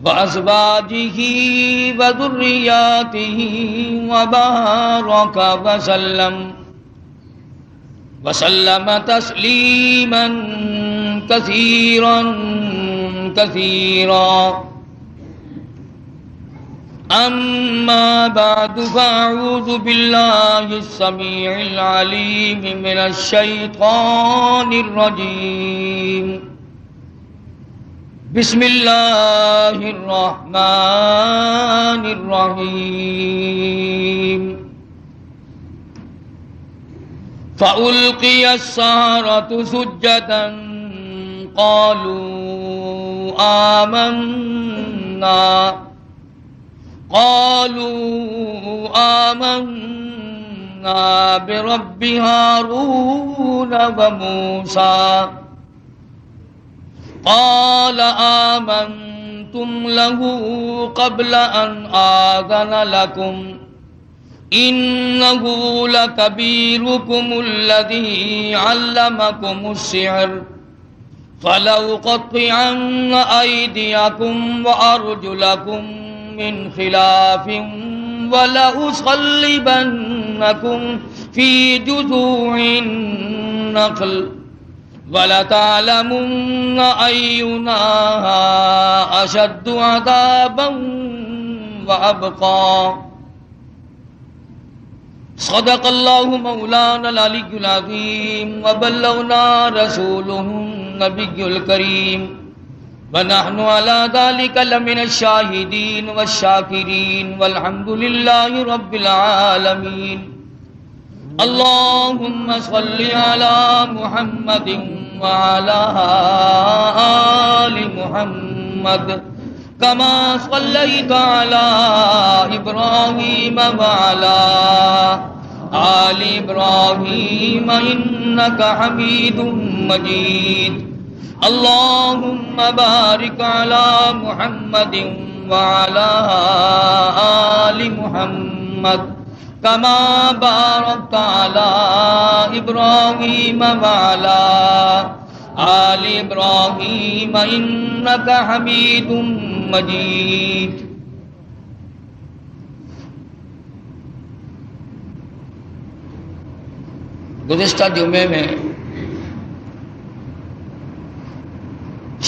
وأزواجه وذرياته وبارك وسلم تسليما كثيرا أما بعد فأعوذ بالله السميع العليم من الشيطان الرجيم بسم الله الرحمن الرحيم فألقي السحرة سجدا قالوا آمنا برب هارون وموسى قال آمنتم له قبل أن آذن لكم إنه لكبيركم الذي علمكم السحر فلأقطعن أيديكم وأرجلكم من خلاف ولأصلبنكم في جذوع النخل وَلَتَعْلَمُنَّ أَيُّنَا أَشَدُّ عَذَابًا وَأَبْقَى صدق اللہ مولانا العلی العظیم وبلغنا رسوله النبی الکریم ونحن على ذلك لمن الشاہدین والشاکرین والحمد للہ رب العالمین اللهم صل على محمد وعلى آل محمد كما صليت على إبراهيم وعلى آل إبراهيم إنك حميد مجيد اللهم بارك على محمد وعلى آل محمد كما باركت على إبراهيم وعلى آل إبراهيم إنك حميد مجيد گزشتہ جمعے میں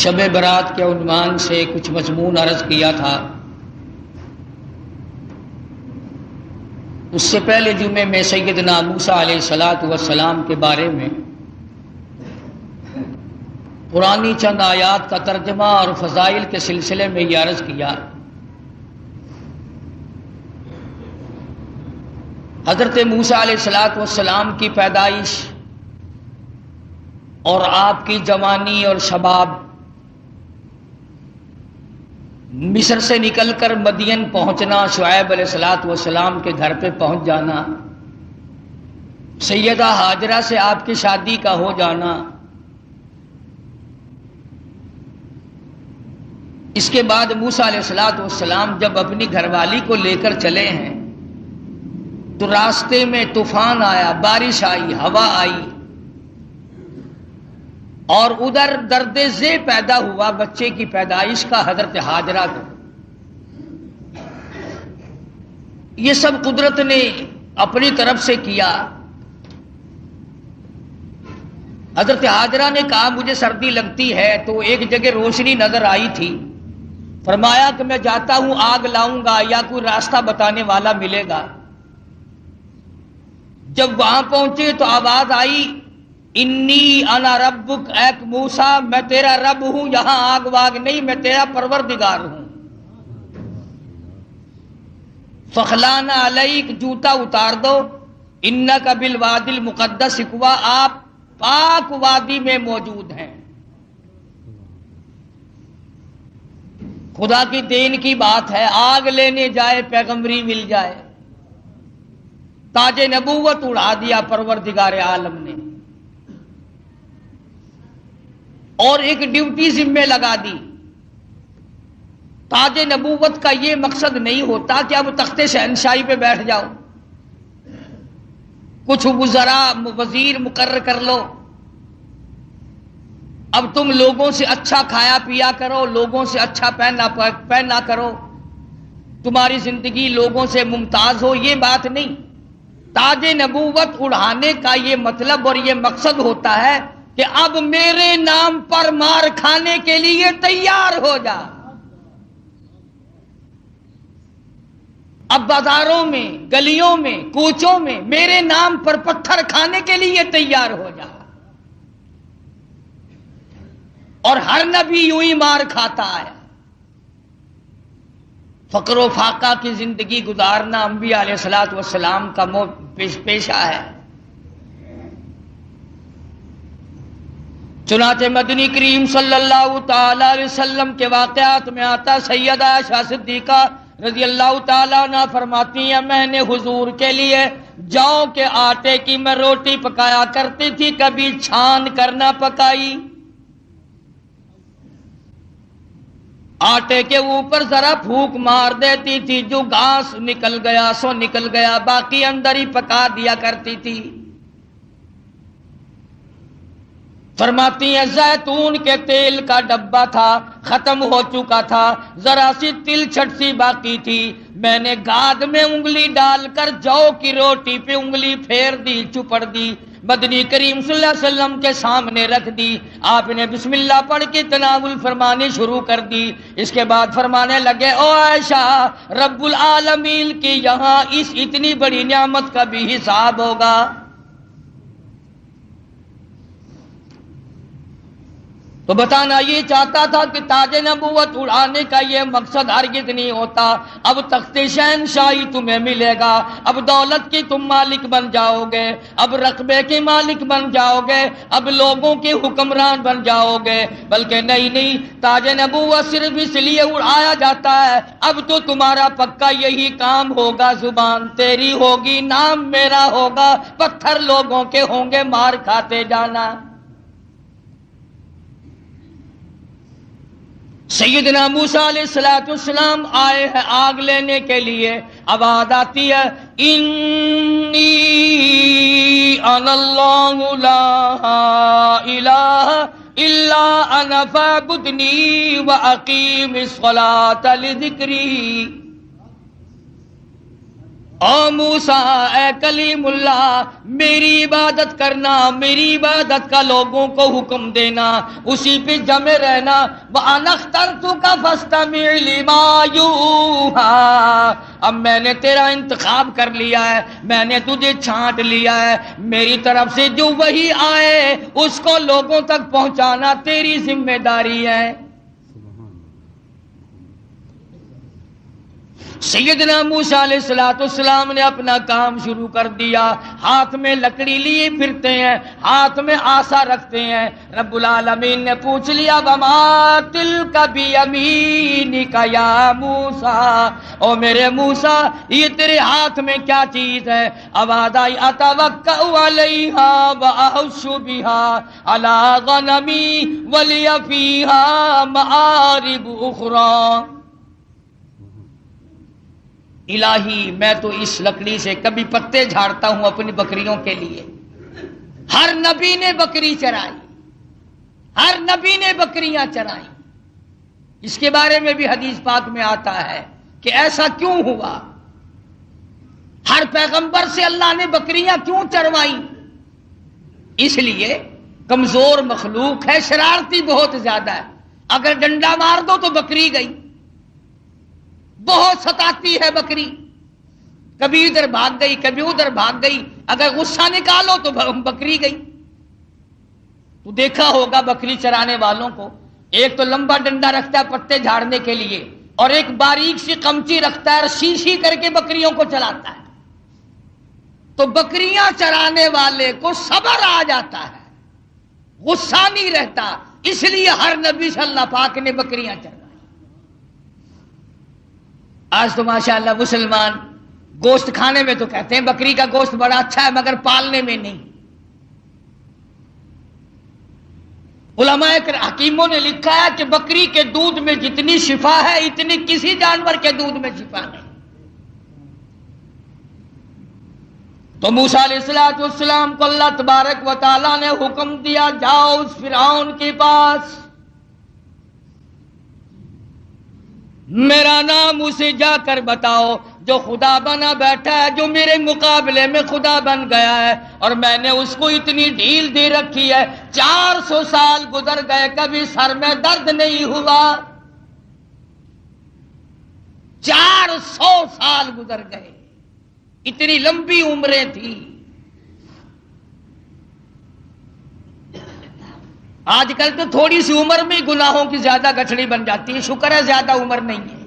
شب برات کے عنوان سے کچھ مضمون عرض کیا تھا. اس سے پہلے جمعے میں سیدنا موسیٰ علیہ السلام کے بارے میں قرآنی چند آیات کا ترجمہ اور فضائل کے سلسلے میں یہ عرض کیا. حضرت موسیٰ علیہ السلام کی پیدائش اور آپ کی جوانی اور شباب، مصر سے نکل کر مدین پہنچنا، شعیب علیہ السلام کے گھر پہ پہنچ جانا، سیدہ ہاجرہ سے آپ کی شادی کا ہو جانا، اس کے بعد موسیٰ علیہ السلام جب اپنی گھر والی کو لے کر چلے ہیں تو راستے میں طوفان آیا، بارش آئی، ہوا آئی، اور ادھر درد ذی پیدا ہوا بچے کی پیدائش کا حضرت ہاجرہ کو. یہ سب قدرت نے اپنی طرف سے کیا. حضرت ہاجرہ نے کہا مجھے سردی لگتی ہے، تو ایک جگہ روشنی نظر آئی تھی، فرمایا کہ میں جاتا ہوں آگ لاؤں گا یا کوئی راستہ بتانے والا ملے گا. جب وہاں پہنچے تو آواز آئی انی انا ربک، اے موسیٰ میں تیرا رب ہوں، یہاں آگ واگ نہیں، میں تیرا پروردگار ہوں. فخلانا علیک، جوتا اتار دو، انک بالوادی المقدس طویٰ، آپ پاک وادی میں موجود ہیں. خدا کی دین کی بات ہے، آگ لینے جائے پیغمبری مل جائے. تاج نبوت اڑا دیا پروردگار عالم نے، اور ایک ڈیوٹی ذمے لگا دی. تاج نبوت کا یہ مقصد نہیں ہوتا کہ اب تخت شہنشاہی پہ بیٹھ جاؤ، کچھ وزراء وزیر مقرر کر لو. اب تم لوگوں سے اچھا کھایا پیا کرو، لوگوں سے اچھا پہنا کرو، تمہاری زندگی لوگوں سے ممتاز ہو، یہ بات نہیں۔ تاج نبوت اڑانے کا یہ مطلب اور یہ مقصد ہوتا ہے کہ اب میرے نام پر مار کھانے کے لیے تیار ہو جا، اب بازاروں میں، گلیوں میں، کوچوں میں میرے نام پر پتھر کھانے کے لیے تیار ہو جا۔ اور ہر نبی یوں ہی مار کھاتا آیا۔ فقر و فاقہ کی زندگی گزارنا انبیاء علیہ الصلوۃ والسلام کا پیشہ ہے۔ چنانچہ مدنی کریم صلی اللہ تعالی علیہ وسلم کے واقعات میں آتا، سیدہ عائشہ صدیقہ رضی اللہ تعالیٰ عنہ فرماتی ہیں میں نے حضور کے لیے جاؤ کے آٹے کی میں روٹی پکایا کرتی تھی، کبھی چھان کر نہ پکائی، آٹے کے اوپر ذرا پھونک مار دیتی تھی، جو گھاس نکل گیا سو نکل گیا، باقی اندر ہی پکا دیا کرتی تھی۔ فرماتی ہیں زیتون کے تیل کا ڈبہ تھا، ختم ہو چکا تھا، ذرا سی تل چھٹ سی باقی تھی، میں نے گاد میں انگلی ڈال کر جو کی روٹی پہ انگلی پھیر دی، چپڑ دی، مدنی کریم صلی اللہ علیہ وسلم کے سامنے رکھ دی، آپ نے بسم اللہ پڑھ کے تناول فرمانی شروع کر دی۔ اس کے بعد فرمانے لگے او عائشہ، رب العالمین کی یہاں اس اتنی بڑی نعمت کا بھی حساب ہوگا۔ تو بتانا یہ چاہتا تھا کہ تاج نبوت اڑانے کا یہ مقصد ہرگز نہیں ہوتا۔ اب تخت شہنشاہی تمہیں ملے گا، اب دولت کی تم مالک بن جاؤ گے، اب رقبے کے مالک بن جاؤ گے، اب لوگوں کے حکمران بن جاؤ گے، بلکہ نہیں، تاج نبوت صرف اس لیے اڑایا جاتا ہے اب تو تمہارا پکا یہی کام ہوگا، زبان تیری ہوگی، نام میرا ہوگا، پتھر لوگوں کے ہوں گے، مار کھاتے جانا۔ سیدنا موسیٰ علیہ السلام آئے ہیں آگ لینے کے لیے، آواز آتی ہے انی انا اللہ لا الہ الا انا فاعبدنی واقیم الصلاۃ لذکری۔ او موسیٰ، اے کلیم اللہ، میری عبادت کرنا، میری عبادت کا لوگوں کو حکم دینا، اسی پہ جمے رہنا۔ وَأَنَا اخْتَرْتُكَ فَاسْتَمِعْ لِمَا يُوحَىٰ، اب میں نے تیرا انتخاب کر لیا ہے، میں نے تجھے چھانٹ لیا ہے، میری طرف سے جو وحی آئے اس کو لوگوں تک پہنچانا تیری ذمہ داری ہے۔ سیدنا موسیٰ علیہ السلام نے اپنا کام شروع کر دیا، ہاتھ میں لکڑی لیے پھرتے ہیں، ہاتھ میں آسا رکھتے ہیں۔ رب العالمین نے پوچھ لیا وما تلک بیمینک یا موسیٰ، او میرے موسیٰ یہ تیرے ہاتھ میں کیا چیز ہے؟ آواز آئی اتوکأ علیہا واحش بہا علی غنمی ولی فیہا معارب اخری۔ الہی میں تو اس لکڑی سے کبھی پتے جھاڑتا ہوں اپنی بکریوں کے لیے۔ ہر نبی نے بکری چرائی، ہر نبی نے بکریاں چرائی۔ اس کے بارے میں بھی حدیث پاک میں آتا ہے کہ ایسا کیوں ہوا، ہر پیغمبر سے اللہ نے بکریاں کیوں چروائی؟ اس لیے کمزور مخلوق ہے، شرارتی بہت زیادہ ہے، اگر ڈنڈا مار دو تو بکری گئی، بہت ستاتی ہے بکری، کبھی ادھر بھاگ گئی کبھی ادھر بھاگ گئی، اگر غصہ نکالو تو بکری گئی۔ تو دیکھا ہوگا بکری چرانے والوں کو، ایک تو لمبا ڈنڈا رکھتا ہے پتے جھاڑنے کے لیے، اور ایک باریک سی قمچی رکھتا ہے اور سی کر کے بکریوں کو چلاتا ہے۔ تو بکریاں چرانے والے کو صبر آ جاتا ہے، غصہ نہیں رہتا، اس لیے ہر نبی صلی اللہ پاک نے بکریاں چرائی۔ آج تو ماشاءاللہ مسلمان گوشت کھانے میں تو کہتے ہیں بکری کا گوشت بڑا اچھا ہے، مگر پالنے میں نہیں۔ علماء حکیموں نے لکھا ہے کہ بکری کے دودھ میں جتنی شفا ہے اتنی کسی جانور کے دودھ میں شفا نہیں۔ تو موسیٰ علیہ السلام کو اللہ تبارک و تعالیٰ نے حکم دیا، جاؤ اس فرعون کے پاس، میرا نام اسے جا کر بتاؤ جو خدا بنا بیٹھا ہے، جو میرے مقابلے میں خدا بن گیا ہے، اور میں نے اس کو اتنی ڈھیل دے رکھی ہے، 400 سال گزر گئے کبھی سر میں درد نہیں ہوا، 400 سال گزر گئے، اتنی لمبی عمریں تھی۔ آج کل تو تھوڑی سی عمر میں گناہوں کی زیادہ گٹھڑی بن جاتی ہے، شکر ہے زیادہ عمر نہیں ہے۔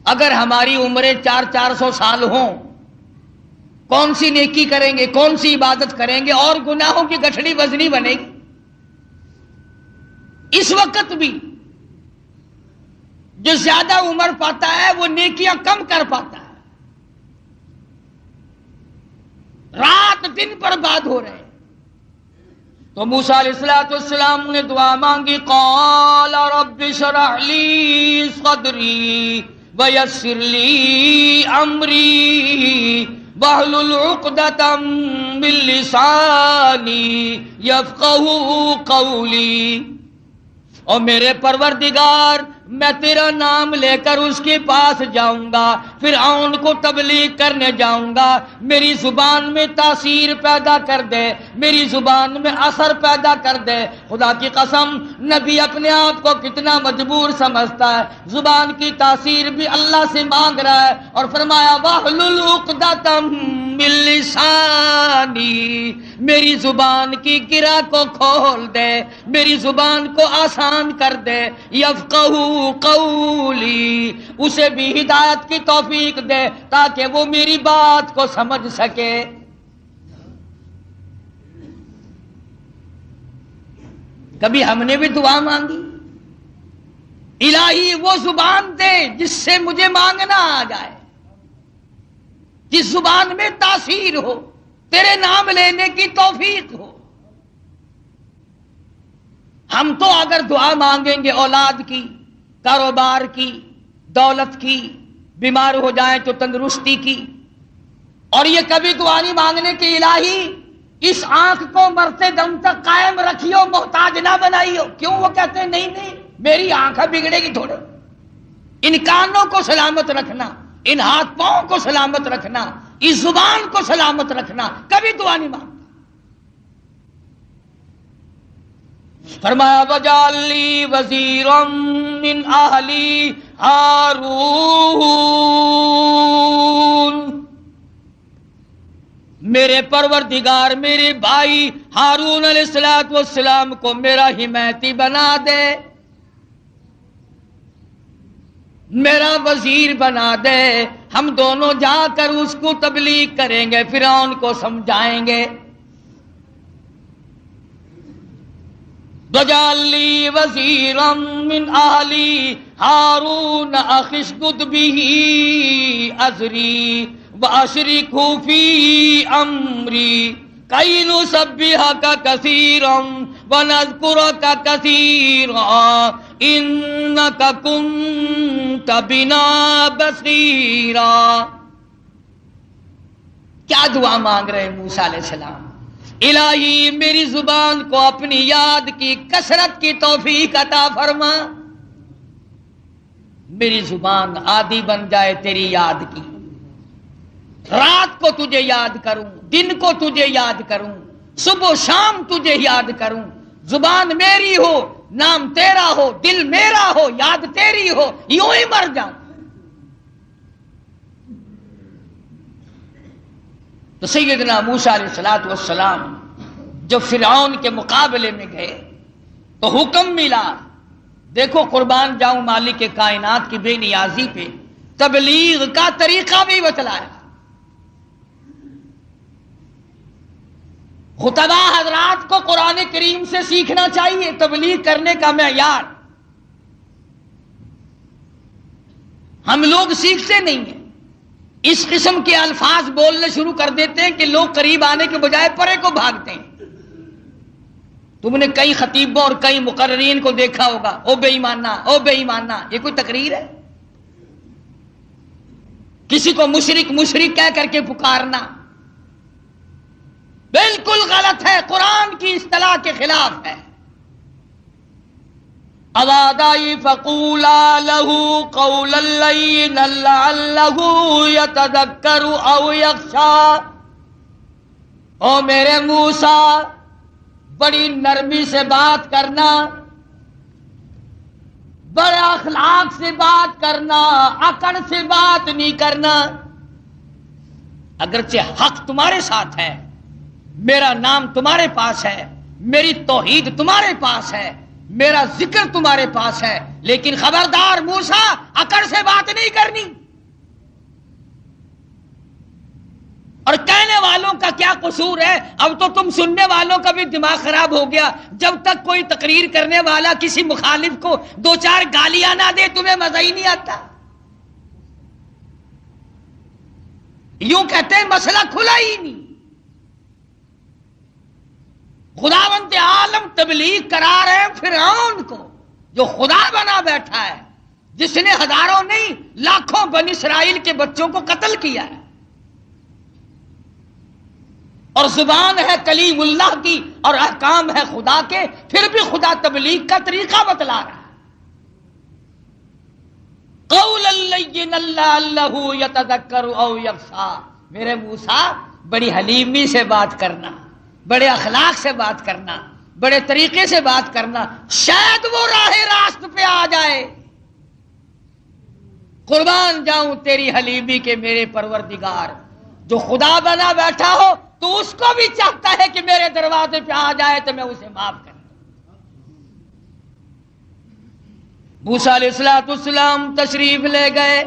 اگر ہماری عمریں 400 سال ہوں، کون سی نیکی کریں گے، کون سی عبادت کریں گے، اور گناہوں کی گٹھڑی وزنی بنے گی۔ اس وقت بھی جو زیادہ عمر پاتا ہے وہ نیکیاں کم کر پاتا ہے، رات دن برباد ہو رہے ہیں۔ تو موسیٰ علیہ السلام نے دعا مانگی، قال رب اشرح لی صدری ویسر لی امری واحلل عقدۃ من لسانی یفقہوا قولی۔ اور میرے پروردگار، میں تیرا نام لے کر اس کے پاس جاؤں گا، فرعون کو تبلیغ کرنے جاؤں گا، میری زبان میں تاثیر پیدا کر دے، میری زبان میں اثر پیدا کر دے۔ خدا کی قسم، نبی اپنے آپ کو کتنا مجبور سمجھتا ہے، زبان کی تاثیر بھی اللہ سے مانگ رہا ہے، اور فرمایا واحلل عقدۃ من لسانی، میری زبان کی گرہ کو کھول دے، میری زبان کو آسان کر دے، یفقہوا قولی، اسے بھی ہدایت کی توفیق دے تاکہ وہ میری بات کو سمجھ سکے۔ کبھی ہم نے بھی دعا مانگی، الہی وہ زبان دے جس سے مجھے مانگنا آ جائے، جس زبان میں تاثیر ہو، تیرے نام لینے کی توفیق ہو۔ ہم تو اگر دعا مانگیں گے اولاد کی، کاروبار کی، دولت کی، بیمار ہو جائیں تو تندرستی کی، اور یہ کبھی دعا نہیں مانگنے کی الہی اس آنکھ کو مرتے دم تک قائم رکھیو، محتاج نہ بنائیو۔ کیوں؟ وہ کہتے ہیں نہیں نہیں، میری آنکھ بگڑے گی تھوڑے، ان کانوں کو سلامت رکھنا، ان ہاتھ پاؤں کو سلامت رکھنا، اس زبان کو سلامت رکھنا، کبھی دعا نہیں مانگتا۔ فرمایا وجعل لی وزیرا من اہلی ہارون، میرے پروردگار میرے بھائی ہارون علیہ السلام کو میرا حمایتی بنا دے، میرا وزیر بنا دے، ہم دونوں جا کر اس کو تبلیغ کریں گے، فرعون کو سمجھائیں گے۔ وَاجْعَل لِّي وَزِيرًا مِّنْ أَهْلِي هَارُونَ أَخِي اشْدُدْ بِهِ أَزْرِي وَأَشْرِكْهُ فِي أَمْرِي كَيْ نُسَبِّحَكَ كَثِيرًا وَنَذْكُرَكَ كَثِيرًا إِنَّكَ كُنتَ بِنَا بَصِيرًا۔ کیا دعا مانگ رہے ہیں موسیٰ علیہ السلام؟ الہی میری زبان کو اپنی یاد کی کثرت کی توفیق عطا فرما، میری زبان عادی بن جائے تیری یاد کی، رات کو تجھے یاد کروں، دن کو تجھے یاد کروں، صبح و شام تجھے یاد کروں، زبان میری ہو، نام تیرا ہو، دل میرا ہو، یاد تیری ہو، یوں ہی مر جاؤں۔ تو سیدنا موسیٰ علیہ السلام جو فرعون کے مقابلے میں گئے تو حکم ملا، دیکھو قربان جاؤں مالک کائنات کی بے نیازی پہ، تبلیغ کا طریقہ بھی بتلایا۔ خطبہ حضرات کو قرآن کریم سے سیکھنا چاہیے تبلیغ کرنے کا معیار، ہم لوگ سیکھتے نہیں ہیں، اس قسم کے الفاظ بولنے شروع کر دیتے ہیں کہ لوگ قریب آنے کے بجائے پرے کو بھاگتے ہیں۔ تم نے کئی خطیبوں اور کئی مقررین کو دیکھا ہوگا، او بے ایمانہ، او بے ایمانہ، یہ کوئی تقریر ہے؟ کسی کو مشرک مشرک کہہ کر کے پکارنا، بالکل غلط ہے، قرآن کی اصطلاح کے خلاف ہے۔ اوادائی فقولا لہ قولا لینا لعلہ یتذکر او یخشی، او میرے موسیٰ بڑی نرمی سے بات کرنا، بڑے اخلاق سے بات کرنا، اکڑ سے بات نہیں کرنا۔ اگرچہ حق تمہارے ساتھ ہے، میرا نام تمہارے پاس ہے، میری توحید تمہارے پاس ہے، میرا ذکر تمہارے پاس ہے، لیکن خبردار موسیٰ اکڑ سے بات نہیں کرنی۔ اور کہنے والوں کا کیا قصور ہے؟ اب تو تم سننے والوں کا بھی دماغ خراب ہو گیا۔ جب تک کوئی تقریر کرنے والا کسی مخالف کو دو چار گالیاں نہ دے تمہیں مزہ ہی نہیں آتا۔ یوں کہتے ہیں مسئلہ کھلا ہی نہیں۔ خداوند عالم تبلیغ کرا رہے ہیں فرعون کو، جو خدا بنا بیٹھا ہے، جس نے ہزاروں نہیں لاکھوں بنی اسرائیل کے بچوں کو قتل کیا ہے، اور زبان ہے کلیم اللہ کی اور احکام ہے خدا کے، پھر بھی خدا تبلیغ کا طریقہ بتلا رہا ہے۔ قولا لینا لعلہ یتذکر او یخشی، میرے موسیٰ بڑی حلیمی سے بات کرنا، بڑے اخلاق سے بات کرنا، بڑے طریقے سے بات کرنا، شاید وہ راہ راست پہ آ جائے۔ قربان جاؤں تیری حلیمی کے میرے پروردگار، جو خدا بنا بیٹھا ہو تو اس کو بھی چاہتا ہے کہ میرے دروازے پہ آ جائے تو میں اسے معاف کر دوں۔ موسیٰ علیہ السلام تشریف لے گئے،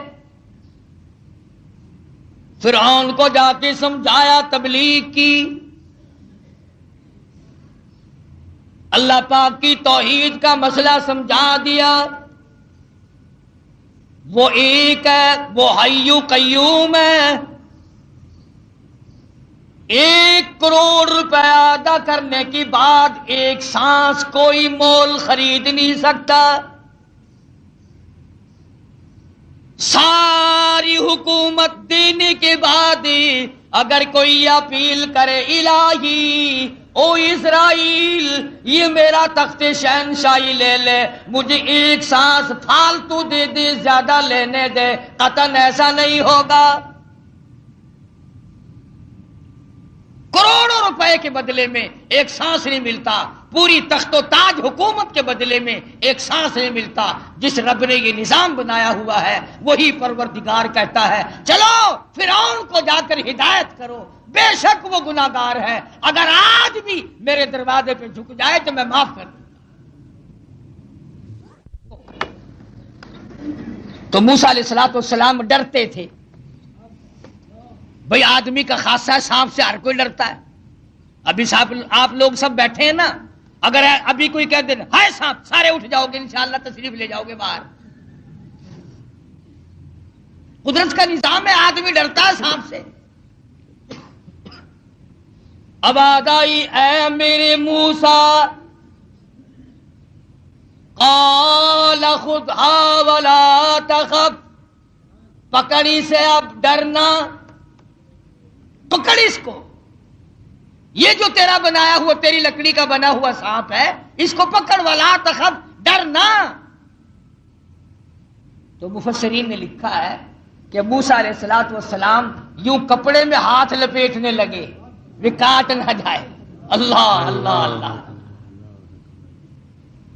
فرعون کو جا کے سمجھایا، تبلیغ کی، اللہ پاک کی توحید کا مسئلہ سمجھا دیا۔ وہ ایک ہے، وہ حی قیوم ہے، 1 کروڑ روپے ادا کرنے کے بعد ایک سانس کوئی مول خرید نہیں سکتا، ساری حکومت دینے کے بعد اگر کوئی اپیل کرے الہی او اسرائیل یہ میرا تخت شہنشاہی لے لے، مجھے ایک سانس فالتو دے دے، زیادہ لینے دے، قطعاً ایسا نہیں ہوگا۔ کروڑوں روپے کے بدلے میں ایک سانس نہیں ملتا، پوری تخت و تاج حکومت کے بدلے میں ایک سانس نہیں ملتا۔ جس رب نے یہ نظام بنایا ہوا ہے وہی پروردگار کہتا ہے چلو فرعون کو جا کر ہدایت کرو، بے شک وہ گناہگار ہے، اگر آج بھی میرے دروازے پہ جھک جائے تو میں معاف کر دوں۔ تو موسیٰ علیہ السلام ڈرتے تھے، بھئی آدمی کا خاصہ ہے، سانپ سے ہر کوئی ڈرتا ہے۔ ابھی آپ لوگ سب بیٹھے ہیں نا، اگر ابھی کوئی کہہ دے ہائے سانپ، سارے اٹھ جاؤ گے، انشاءاللہ تشریف لے جاؤ گے باہر۔ قدرت کا نظام ہے، آدمی ڈرتا ہے سانپ سے۔ اب آدائی اے میرے موسیٰ، قال خذھا ولا تخف، پکڑی سے اب ڈرنا، پکڑ اس کو، یہ جو تیرا بنایا ہوا، تیری لکڑی کا بنا ہوا سانپ ہے، اس کو پکڑ، ولا تخف، ڈرنا۔ تو مفسرین نے لکھا ہے کہ موسیٰ علیہ السلام یوں کپڑے میں ہاتھ لپیٹنے لگے وہ کاٹ نہ جائے۔ اللہ اللہ اللہ،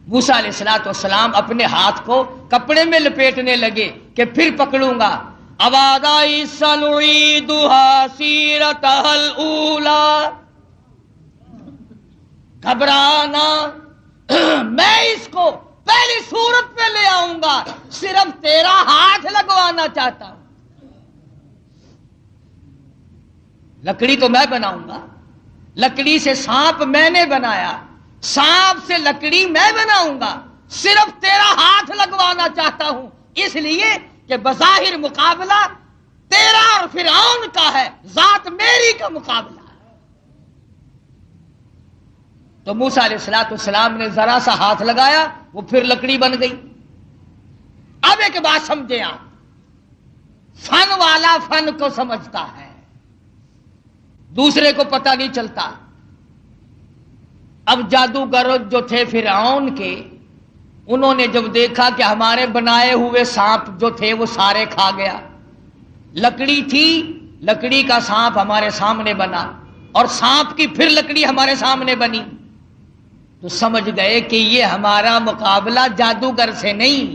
موسیٰ علیہ السلام اپنے ہاتھ کو کپڑے میں لپیٹنے لگے کہ پھر پکڑوں گا۔ ابادائی سنعیدھا سیرتھا الاولی، گھبرانا، میں اس کو پہلی صورت پہ لے آؤں گا، صرف تیرا ہاتھ لگوانا چاہتا ہوں۔ لکڑی تو میں بناؤں گا، لکڑی سے سانپ میں نے بنایا، سانپ سے لکڑی میں بناؤں گا، صرف تیرا ہاتھ لگوانا چاہتا ہوں، اس لیے کہ بظاہر مقابلہ تیرا اور فرعون کا ہے، ذات میری کا مقابلہ ہے۔ تو موسیٰ علیہ السلام نے ذرا سا ہاتھ لگایا، وہ پھر لکڑی بن گئی۔ اب ایک بات سمجھے آپ، فن والا فن کو سمجھتا ہے، دوسرے کو پتہ نہیں چلتا۔ اب جادوگر جو تھے فرعون کے، انہوں نے جب دیکھا کہ ہمارے بنائے ہوئے سانپ جو تھے وہ سارے کھا گیا، لکڑی تھی، لکڑی کا سانپ ہمارے سامنے بنا اور سانپ کی پھر لکڑی ہمارے سامنے بنی، تو سمجھ گئے کہ یہ ہمارا مقابلہ جادوگر سے نہیں۔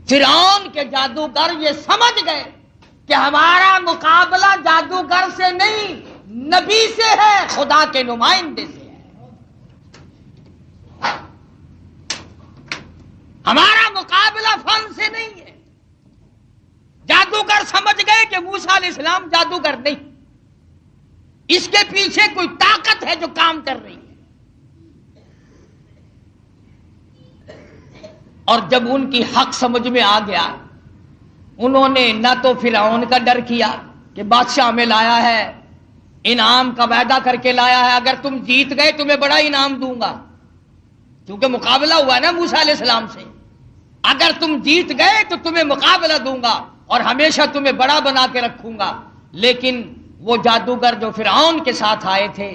فرعون کے جادوگر یہ سمجھ گئے کہ ہمارا مقابلہ جادوگر سے نہیں، نبی سے ہے، خدا کے نمائندے سے ہے۔ ہمارا مقابلہ فن سے نہیں ہے۔ جادوگر سمجھ گئے کہ موسیٰ علیہ السلام جادوگر نہیں، اس کے پیچھے کوئی طاقت ہے جو کام کر رہی ہے۔ اور جب ان کی حق سمجھ میں آ گیا، انہوں نے نہ تو فرعون کا ڈر کیا کہ بادشاہ میں لایا ہے، انعام کا وعدہ کر کے لایا ہے، اگر تم جیت گئے تمہیں بڑا انعام دوں گا، کیونکہ مقابلہ ہوا نا موسیٰ علیہ السلام سے، اگر تم جیت گئے تو تمہیں مقابلہ دوں گا اور ہمیشہ تمہیں بڑا بنا کے رکھوں گا۔ لیکن وہ جادوگر جو فرعون کے ساتھ آئے تھے،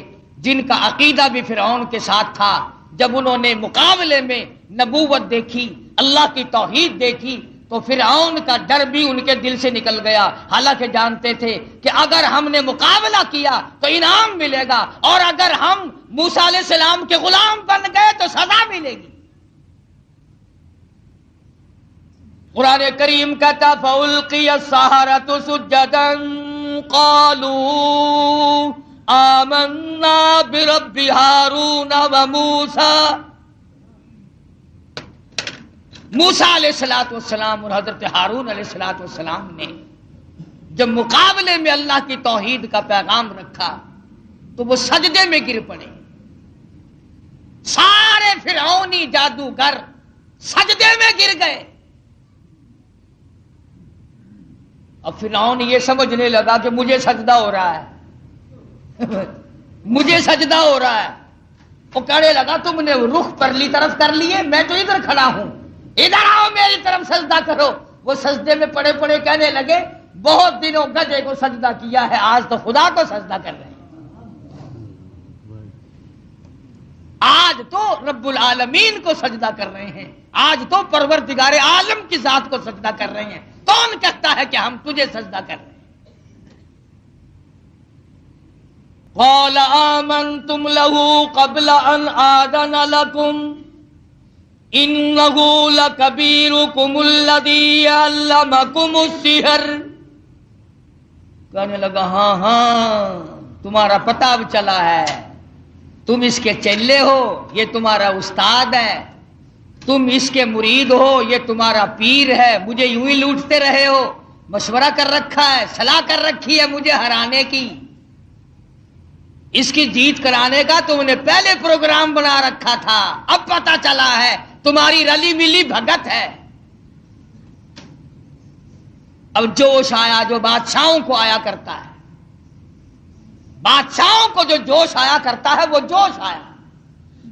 جن کا عقیدہ بھی فرعون کے ساتھ تھا، جب انہوں نے مقابلے میں نبوت دیکھی، اللہ کی توحید دیکھی، تو فرعون کا ڈر بھی ان کے دل سے نکل گیا، حالانکہ جانتے تھے کہ اگر ہم نے مقابلہ کیا تو انعام ملے گا، اور اگر ہم موسیٰ علیہ السلام کے غلام بن گئے تو سزا ملے گی۔ قرآن کریم کہتا فَأُلْقِيَ السَّحَرَةُ سُجَّدًا قَالُوا آمَنَّا بِرَبِّ هَارُونَ وَمُوسَىٰ۔ موسیٰ علیہ السلام اور حضرت ہارون علیہ السلام نے جب مقابلے میں اللہ کی توحید کا پیغام رکھا تو وہ سجدے میں گر پڑے، سارے فرعونی جادوگر سجدے میں گر گئے۔ اب فرعون یہ سمجھنے لگا کہ مجھے سجدہ ہو رہا ہے مجھے سجدہ ہو رہا ہے، وہ کہنے لگا تم نے رخ پرلی طرف کر لیے، میں تو ادھر کھڑا ہوں، ادھر آؤ میری طرف سجدہ کرو۔ وہ سجدے میں پڑے پڑے کہنے لگے بہت دنوں گدھے کو سجدہ کیا ہے، آج تو خدا کو سجدہ کر رہے ہیں، آج تو رب العالمین کو سجدہ کر رہے ہیں، آج تو پروردگار عالم کی ذات کو سجدہ کر رہے ہیں۔ کون کہتا ہے کہ ہم تجھے سجدہ کر رہے ہیں؟ قال آمنتم له قبل ان آذن لكم انه لكبيركم الذي علمكم السحر۔ کہنے لگا ہاں تمہارا پتہ اب چلا ہے، تم اس کے چیلے ہو، یہ تمہارا استاد ہے، تم اس کے مرید ہو، یہ تمہارا پیر ہے، مجھے یوں ہی لوٹتے رہے ہو، مشورہ کر رکھا ہے، صلاح کر رکھی ہے مجھے ہرانے کی، اس کی جیت کرانے کا تم نے پہلے پروگرام بنا رکھا تھا، اب پتہ چلا ہے تمہاری رلی ملی بھگت ہے۔ اب جوش آیا جو بادشاہوں کو آیا کرتا ہے، بادشاہوں کو جو جوش آیا کرتا ہے وہ جوش آیا،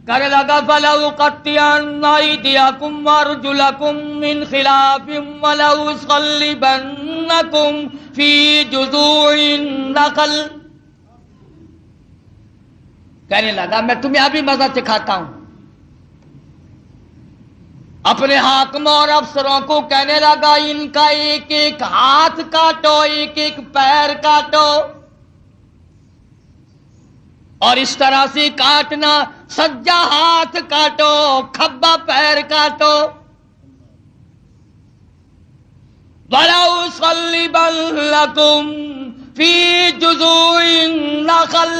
کہنے لگا فَلَأُقَطِّعَنَّ أَيْدِيَكُمْ وَأَرْجُلَكُمْ مِنْ خِلَافٍ وَلَأُصَلِّبَنَّكُمْ فِي جُذُوعِ النَّخْلِ۔ کہنے لگا میں تمہیں ابھی مزہ سکھاتا ہوں، اپنے حاکموں اور افسروں کو کہنے لگا ان کا ایک ایک ہاتھ کاٹو، ایک ایک پیر کاٹو، اور اس طرح سے کاٹنا سجا ہاتھ کاٹو، کھبا پیر کاٹو، وَلَأُصَلِّبَنَّكُمْ فِي جُذُوعِ النَّخْلِ،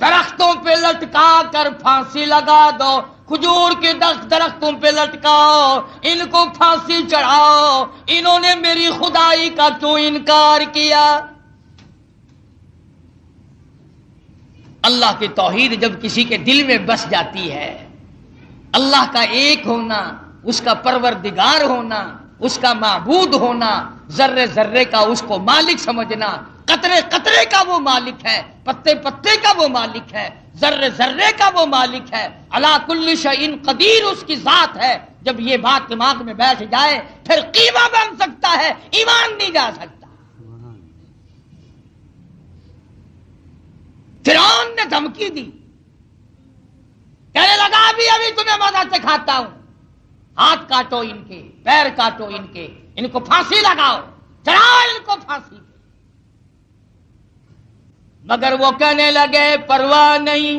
درختوں پہ لٹکا کر پھانسی لگا دو، کھجور کے درختوں پہ لٹکاؤ، ان کو پھانسی چڑھاؤ، انہوں نے میری خدائی کا کیوں انکار کیا؟ اللہ کی توحید جب کسی کے دل میں بس جاتی ہے، اللہ کا ایک ہونا، اس کا پروردگار ہونا، اس کا معبود ہونا، ذرے ذرے کا اس کو مالک سمجھنا، قطرے قطرے کا وہ مالک ہے، پتے پتے کا وہ مالک ہے، ذرے ذرے کا وہ مالک ہے، علی کل شیء قدیر اس کی ذات ہے، جب یہ بات دماغ میں بیٹھ جائے پھر قیمہ بن سکتا ہے، ایمان نہیں جا سکتا۔ فرعون نے دھمکی دی، کہنے لگا ابھی تمہیں مدد سکھاتا ہوں، ہاتھ کاٹو ان کے، پیر کاٹو ان کے، ان کو پھانسی لگاؤ، چڑھاؤ ان کو پھانسی پہ۔ مگر وہ کہنے لگے پرواہ نہیں،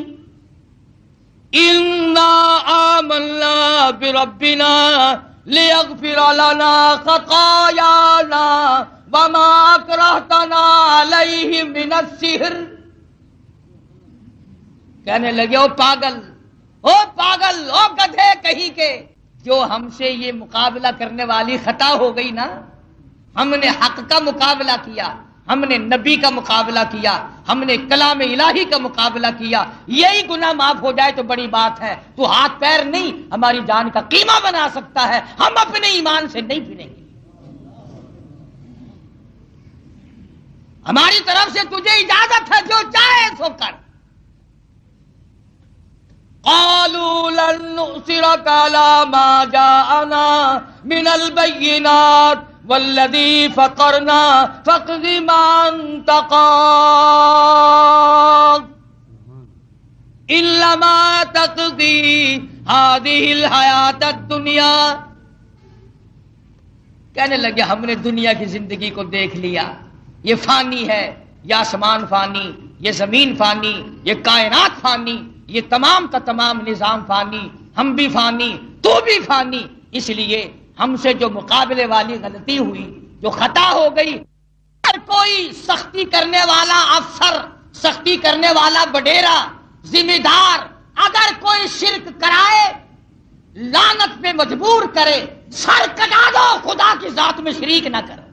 اِنَّا آمَنَّا بِرَبِّنَا لِيَغْفِرَ لَنَا خَطَايَانَا وَمَا أَكْرَهْتَنَا عَلَيْهِ مِنَ السِّحْرِ۔ کہنے لگے او پاگل، او گدھے کہیں کے، جو ہم سے یہ مقابلہ کرنے والی خطا ہو گئی نا، ہم نے حق کا مقابلہ کیا، ہم نے نبی کا مقابلہ کیا، ہم نے کلام الہی کا مقابلہ کیا، یہی گناہ معاف ہو جائے تو بڑی بات ہے۔ تو ہاتھ پیر نہیں ہماری جان کا قیمہ بنا سکتا ہے، ہم اپنے ایمان سے نہیں پھریں گے۔ ہماری طرف سے تجھے اجازت ہے، جو چاہے سو کر۔ قالوا لن نؤثرك على ما جاءنا من البينات والذي فقرنا فاقض ما انت قاض إلا ما تقضي هذه الحياة الدنيا۔ کہنے لگے ہم نے دنیا کی زندگی کو دیکھ لیا، یہ فانی ہے، یہ آسمان فانی، یہ زمین فانی، یہ کائنات فانی، یہ تمام کا تمام نظام فانی، ہم بھی فانی، تو بھی فانی۔ اس لیے ہم سے جو مقابلے والی غلطی ہوئی، جو خطا ہو گئی، اگر کوئی سختی کرنے والا افسر، سختی کرنے والا بڈیرا، ذمہ دار اگر کوئی شرک کرائے، لعنت پہ مجبور کرے، سر کٹا دو، خدا کی ذات میں شریک نہ کرو۔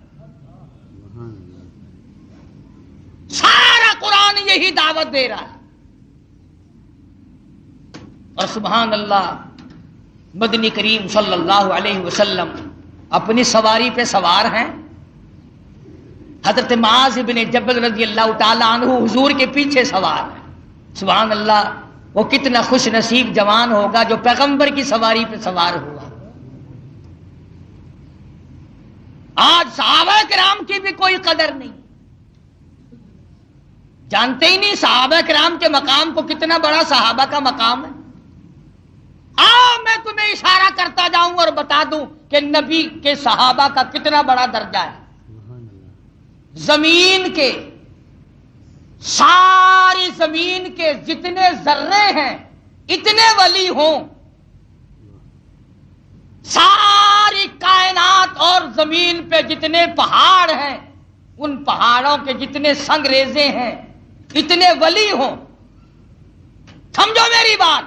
سارا قرآن یہی دعوت دے رہا ہے۔ اور سبحان اللہ، مدنی کریم صلی اللہ علیہ وسلم اپنی سواری پہ سوار ہیں، حضرت معاذ بن جبل رضی اللہ تعالی عنہ حضور کے پیچھے سوار ہیں۔ سبحان اللہ، وہ کتنا خوش نصیب جوان ہوگا جو پیغمبر کی سواری پہ سوار ہوا۔ آج صحابہ کرام کی بھی کوئی قدر نہیں، جانتے ہی نہیں صحابہ کرام کے مقام کو، کتنا بڑا صحابہ کا مقام ہے۔ آؤ میں تمہیں اشارہ کرتا جاؤں اور بتا دوں کہ نبی کے صحابہ کا کتنا بڑا درجہ ہے۔ زمین کے، ساری زمین کے جتنے ذرے ہیں، اتنے ولی ہوں، ساری کائنات اور زمین پہ جتنے پہاڑ ہیں، ان پہاڑوں کے جتنے سنگریزے ہیں، اتنے ولی ہوں۔ سمجھو میری بات،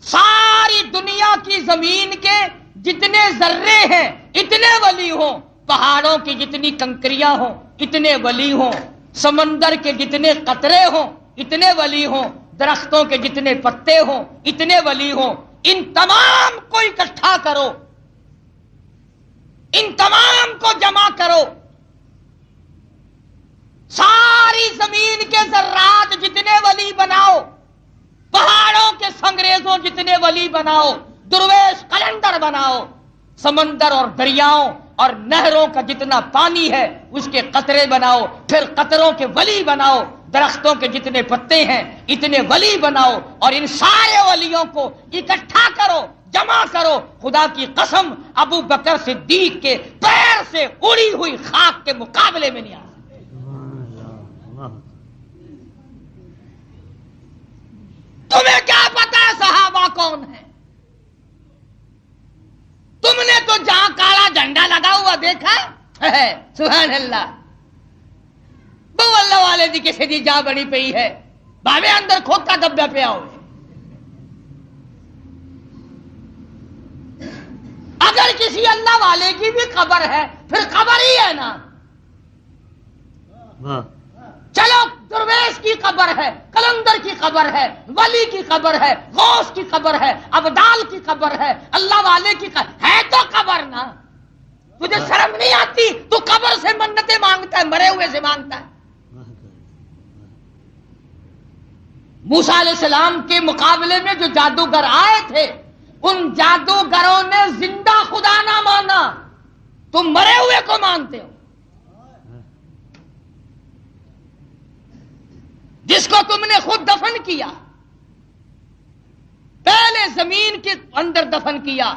ساری دنیا کی زمین کے جتنے ذرے ہیں اتنے ولی ہوں، پہاڑوں کی جتنی کنکریاں ہوں اتنے ولی ہوں، سمندر کے جتنے قطرے ہوں اتنے ولی ہوں، درختوں کے جتنے پتے ہوں اتنے ولی ہوں۔ ان تمام کو اکٹھا کرو، ان تمام کو جمع کرو، ساری زمین کے ذرات جتنے ولی بناؤ، پہاڑوں کے سنگریزوں جتنے ولی بناؤ، درویش قلندر بناؤ، سمندر اور دریاؤں اور نہروں کا جتنا پانی ہے اس کے قطرے بناؤ، پھر قطروں کے ولی بناؤ، درختوں کے جتنے پتے ہیں اتنے ولی بناؤ، اور ان سارے ولیوں کو اکٹھا کرو، جمع کرو۔ خدا کی قسم، ابو بکر صدیق کے پیر سے اڑی ہوئی خاک کے مقابلے میں نہیں آ سکتے۔ تمہیں کیا پتا ہے صحابہ کون ہے؟ تم نے تو جہاں کالا جھنڈا لگا ہوا دیکھا ہے، سبحان اللہ، بو اللہ والے دی کسی دی جا بڑی پئی ہے، بھاوے اندر کھوتا دبیا پیا ہو۔ اگر کسی اللہ والے کی بھی قبر ہے پھر قبر ہی ہے نا۔ چلو درویش کی قبر ہے، قلندر کی قبر ہے، ولی کی قبر ہے، غوث کی قبر ہے، ابدال کی قبر ہے، اللہ والے کی قبر ہے، تو قبر نا۔ تجھے شرم نہیں آتی؟ تو قبر سے منتیں مانگتا ہے، مرے ہوئے سے مانگتا ہے۔ موسیٰ علیہ السلام کے مقابلے میں جو جادوگر آئے تھے، ان جادوگروں نے زندہ خدا نہ مانا، تم مرے ہوئے کو مانتے ہو۔ جس کو تم نے خود دفن کیا، پہلے زمین کے اندر دفن کیا،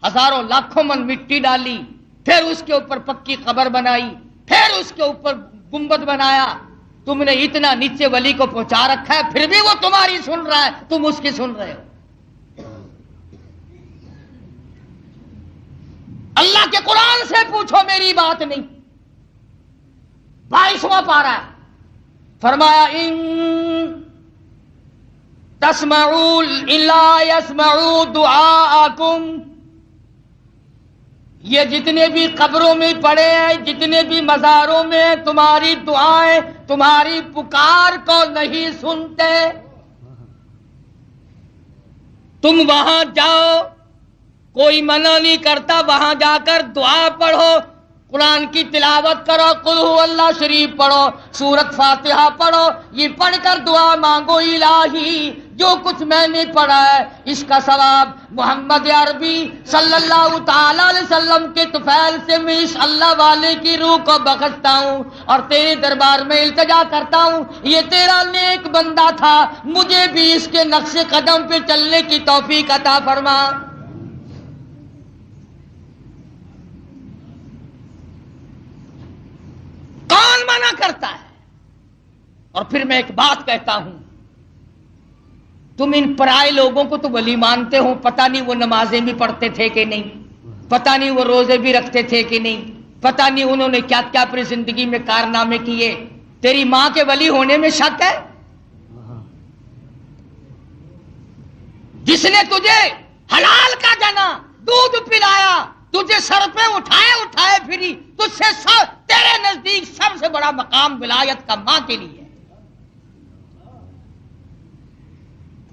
ہزاروں لاکھوں من مٹی ڈالی، پھر اس کے اوپر پکی قبر بنائی، پھر اس کے اوپر گنبد بنایا، تم نے اتنا نیچے ولی کو پہنچا رکھا ہے، پھر بھی وہ تمہاری سن رہا ہے، تم اس کی سن رہے ہو۔ اللہ کے قرآن سے پوچھو، میری بات نہیں۔ 22واں پارہ فرمایا ان تسمعوا الا يسمعوا دعاءکم، یہ جتنے بھی قبروں میں پڑے ہیں، جتنے بھی مزاروں میں تمہاری دعائیں، تمہاری پکار کو نہیں سنتے۔ تم وہاں جاؤ، کوئی منع نہیں کرتا، وہاں جا کر دعا پڑھو، قرآن کی تلاوت کرو، قل هو اللہ شریف پڑھو، سورت فاتحہ پڑھو، یہ پڑھ کر دعا مانگو، الہی جو کچھ میں نے پڑھا ہے اس کا ثواب محمد عربی صلی اللہ تعالی علیہ وسلم کے طفیل سے میں اس اللہ والے کی روح کو بخشتا ہوں اور تیرے دربار میں التجا کرتا ہوں، یہ تیرا نیک بندہ تھا، مجھے بھی اس کے نقش قدم پہ چلنے کی توفیق عطا فرما۔ کون منع کرتا ہے؟ اور پھر میں ایک بات کہتا ہوں، تم ان پرائے لوگوں کو تو ولی مانتے ہو، پتہ نہیں وہ نمازیں بھی پڑھتے تھے کہ نہیں، پتہ نہیں وہ روزے بھی رکھتے تھے کہ نہیں، پتہ نہیں انہوں نے کیا کیا اپنی زندگی میں کارنامے کیے، تیری ماں کے ولی ہونے میں شک ہے؟ جس نے تجھے حلال کا جنا دودھ پلایا، تجھے سر پہ اٹھائے پھری، تجھ سے تیرے نزدیک سب سے بڑا مقام ولایت کا ماں کے لیے ہے،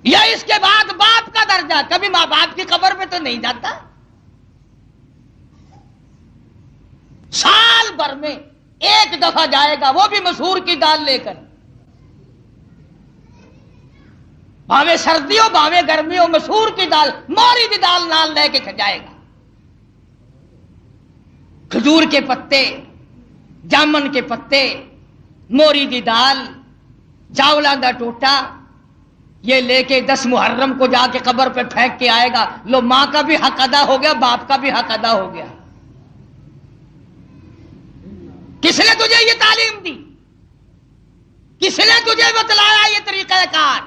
یا اس کے بعد باپ کا درجہ؟ کبھی ماں باپ کی قبر پہ تو نہیں جاتا؟ سال بھر میں ایک دفعہ جائے گا، وہ بھی مسور کی دال لے کر، بھاوے سردی ہو بھاوے گرمی ہو، مسور کی دال، موری کی دال نال لے کے جائے گا۔ کھجور کے پتے، جامن کے پتے، موری دی دال، چاولا دا ٹوٹا، یہ لے کے 10 محرم کو جا کے قبر پہ پھینک کے آئے گا۔ لو، ماں کا بھی حق ادا ہو گیا، باپ کا بھی حق ادا ہو گیا۔ کس نے تجھے یہ تعلیم دی؟ کس نے تجھے بتلایا یہ طریقہ کار؟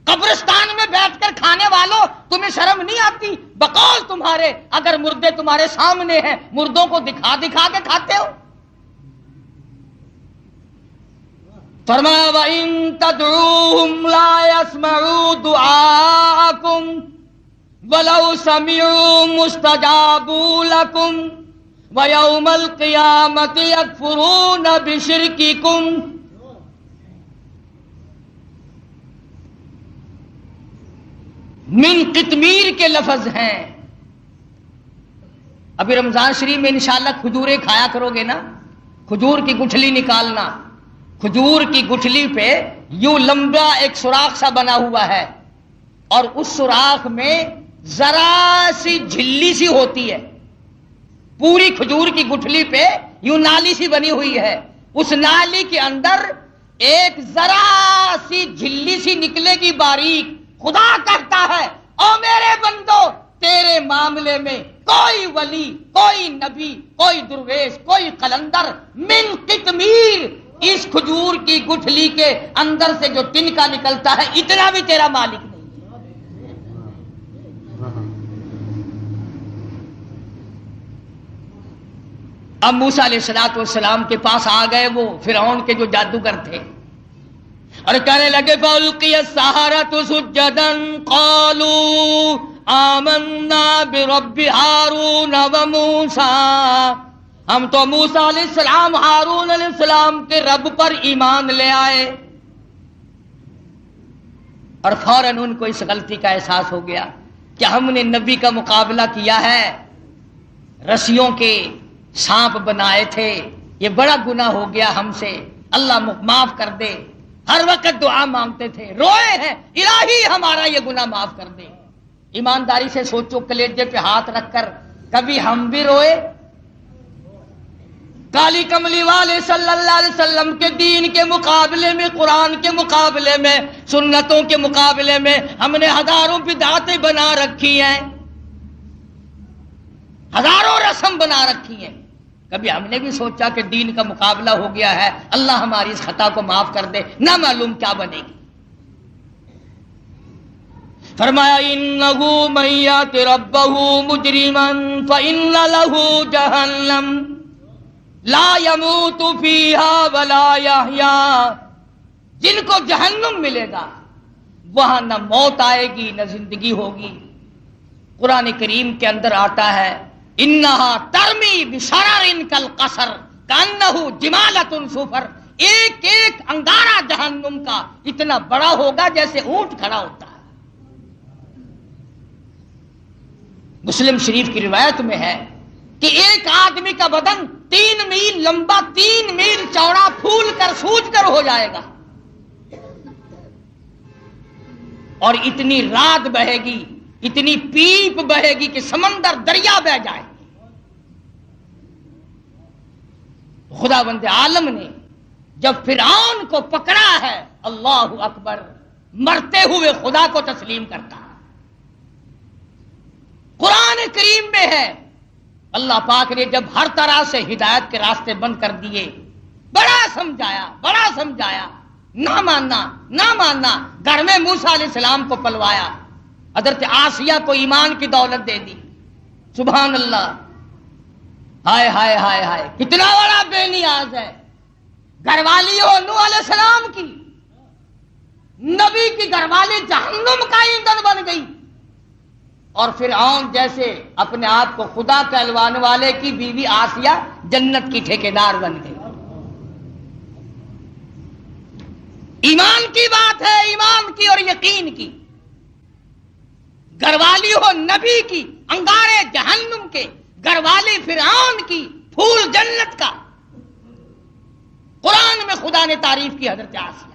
قبرستان میں بیٹھ کر کھانے والوں، تمہیں شرم نہیں آتی؟ بقول تمہارے، اگر مردے تمہارے سامنے ہیں، مردوں کو دکھا دکھا کے کھاتے ہو۔ فرمایا وَإِن تَدْعُوهُمْ لَا يَسْمَعُوا دُعَاءَكُمْ وَلَوْ سَمِعُوا مُسْتَجَابُوا لَكُمْ وَيَوْمَ الْقِيَامَةِ يَكْفُرُونَ بِشِرْكِكُمْ۔ من قطمیر کے لفظ ہیں۔ ابھی رمضان شریف میں انشاءاللہ کھجوریں کھایا کرو گے نا، کھجور کی گٹھلی نکالنا، کھجور کی گٹھلی پہ یوں لمبا ایک سوراخ سا بنا ہوا ہے، اور اس سوراخ میں ذرا سی جھلی سی ہوتی ہے، پوری کھجور کی گٹھلی پہ یوں نالی سی بنی ہوئی ہے، اس نالی کے اندر ایک ذرا سی جھلی سی نکلے گی باریک۔ خدا کہتا ہے او میرے بندو، تیرے معاملے میں کوئی ولی، کوئی نبی، کوئی درویش، کوئی قلندر من قطمیر، اس کھجور کی گٹھلی کے اندر سے جو تنکا نکلتا ہے، اتنا بھی تیرا مالک نہیں ہے۔ اب موسیٰ علیہ السلام کے پاس آ گئے وہ فرعون کے جو جادوگر تھے، اور کہنے لگے فَأُلْقِيَ السَّحَرَةُ سُجَّدًا قَالُوا آمَنَّا بِرَبِّ هَارُونَ وَمُوسَىٰ، ہم تو موسیٰ علیہ السلام، ہارون علیہ السلام کے رب پر ایمان لے آئے۔ اور فوراً ان کو اس غلطی کا احساس ہو گیا کہ ہم نے نبی کا مقابلہ کیا ہے، رسیوں کے سانپ بنائے تھے، یہ بڑا گناہ ہو گیا ہم سے، اللہ معاف کر دے۔ ہر وقت دعا مانگتے تھے، روئے ہیں الہی ہمارا یہ گناہ معاف کر دے۔ ایمانداری سے سوچو، کلیجے پہ ہاتھ رکھ کر، کبھی ہم بھی روئے؟ کالی کملی والے صلی اللہ علیہ وسلم کے دین کے مقابلے میں، قرآن کے مقابلے میں، سنتوں کے مقابلے میں ہم نے ہزاروں بدعتیں بنا رکھی ہیں، ہزاروں رسم بنا رکھی ہیں۔ کبھی ہم نے بھی سوچا کہ دین کا مقابلہ ہو گیا ہے، اللہ ہماری اس خطا کو معاف کر دے، نہ معلوم کیا بنے گی۔ فرمایا انہ من یات ربہ مجرما فإن لہ جہنم لا يموت فیہا ولا یحیا، جن کو جہنم ملے گا وہاں نہ موت آئے گی نہ زندگی ہوگی۔ قرآن کریم کے اندر آتا ہے انہا ترمی بشرر کالقصر کانہ جمالۃ صفر، ایک ایک انگارہ جہنم کا اتنا بڑا ہوگا جیسے اونٹ کھڑا ہوتا ہے۔ مسلم شریف کی روایت میں ہے کہ ایک آدمی کا بدن 3 میل لمبا 3 میل چوڑا پھول کر سوج کر ہو جائے گا، اور اتنی رات بہے گی، اتنی پیپ بہے گی کہ سمندر دریا بہ جائے۔ خدا بند عالم نے جب فرعون کو پکڑا ہے، اللہ اکبر، مرتے ہوئے خدا کو تسلیم کرتا ہے۔ قرآن کریم میں ہے اللہ پاک نے جب ہر طرح سے ہدایت کے راستے بند کر دیے، بڑا سمجھایا، نہ ماننا، گھر میں موسیٰ علیہ السلام کو پلوایا، حضرت آسیہ کو ایمان کی دولت دے دی۔ سبحان اللہ، ہائے ہائے ہائے ہائے، کتنا بڑا بے نیاز ہے۔ گھر والی ہو نوح علیہ السلام کی، نبی کی گھر والی جہنم کا ایندھن بن گئی، اور فرعون جیسے اپنے آپ کو خدا کہلوانے والے کی بیوی آسیہ جنت کی ٹھیکیدار بن گئی۔ ایمان کی بات ہے، ایمان کی اور یقین کی۔ گھر والی ہو نبی کی، انگارے جہنم کے، گھر والی فرعون کی، پھول جنت کا۔ قرآن میں خدا نے تعریف کی حضرت آسیہ،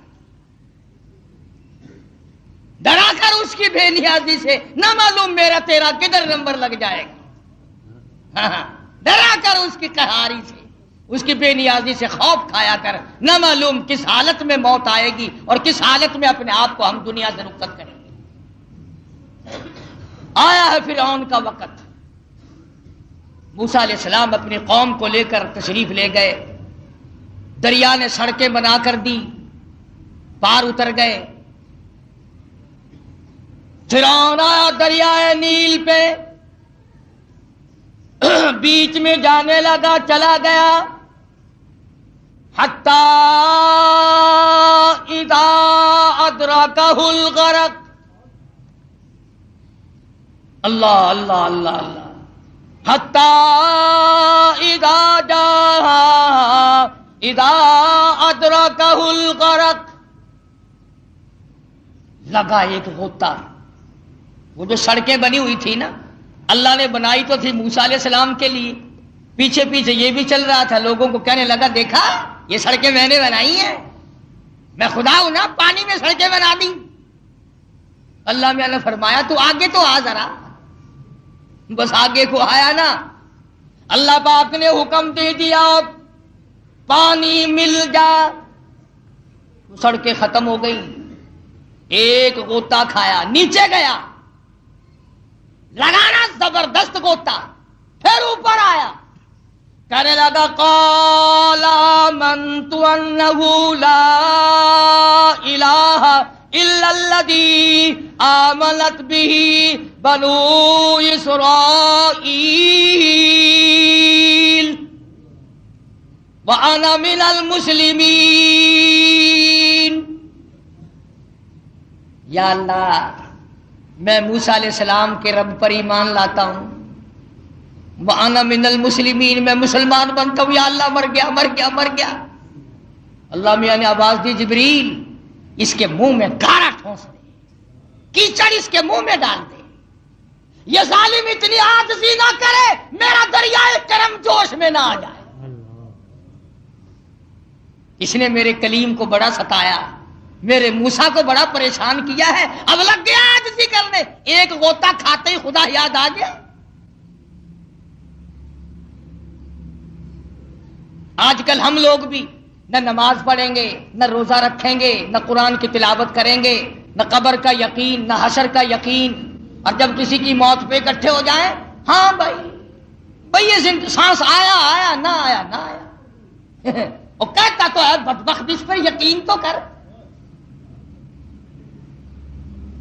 ڈرا کر اس کی بے نیازی سے، نہ معلوم میرا تیرا کدھر نمبر لگ جائے گا۔ ڈرا کر اس کی قہاری سے، اس کی بے نیازی سے خوف کھایا کر، نہ معلوم کس حالت میں موت آئے گی اور کس حالت میں اپنے آپ کو ہم دنیا سے رخصت کریں گے۔ آیا ہے فرعون کا وقت۔ موسیٰ علیہ السلام اپنی قوم کو لے کر تشریف لے گئے، دریا نے سڑکیں بنا کر دی، پار اتر گئے۔ فرعون آیا دریائے نیل پہ، بیچ میں جانے لگا، چلا گیا، حتی اذا ادرکہ الغرق۔ اللہ اللہ اللہ اللہ، حتی اذا جاء اذا ادرکہ الغرق، لگا ایک غوطہ۔ وہ جو سڑکیں بنی ہوئی تھی نا، اللہ نے بنائی تو تھی موسیٰ علیہ السلام کے لیے، پیچھے پیچھے یہ بھی چل رہا تھا، لوگوں کو کہنے لگا دیکھا یہ سڑکیں میں نے بنائی ہیں، میں خدا ہوں نا، پانی میں سڑکیں بنا دی۔ اللہ میاں نے فرمایا تو آگے تو آ ذرا، بس آگے کو آیا نا، اللہ پاک نے حکم دے دیا پانی مل جا، سڑکیں ختم ہو گئی۔ ایک غوطہ کھایا، نیچے گیا، لگانا زبردست غوطہ، پھر اوپر آیا، کہنے لگا قال آمنت انہ لا الہ الا الذی آمنت بہ بنو اسرائیل وانا من المسلمین۔ یا اللہ، میں موسیٰ علیہ السلام کے رب پر ایمان لاتا ہوں، وَأَنَا مِنَ الْمُسْلِمِينَ، میں مسلمان بنتا ہوں، یا اللہ مر گیا مر گیا مر گیا۔ اللہ میاں نے آواز دی جبریل اس کے منہ میں گارا ٹھونس دے، کیچڑ اس کے منہ میں ڈال دے، یہ ظالم اتنی عاجزی نہ کرے میرا دریائے کرم جوش میں نہ آ جائے۔ اس نے میرے کلیم کو بڑا ستایا، میرے موسیٰ کو بڑا پریشان کیا ہے، اب لگ گیا عاجزی کرنے، ایک غوطہ کھاتے ہی خدا یاد آ گیا۔ آج کل ہم لوگ بھی نہ نماز پڑھیں گے، نہ روزہ رکھیں گے، نہ قرآن کی تلاوت کریں گے، نہ قبر کا یقین، نہ حشر کا یقین، اور جب کسی کی موت پہ اکٹھے ہو جائیں، ہاں بھائی یہ سانس آیا نہ آیا نہ آیا وہ کہتا تو ہے بدبخت، اس پر یقین تو کر۔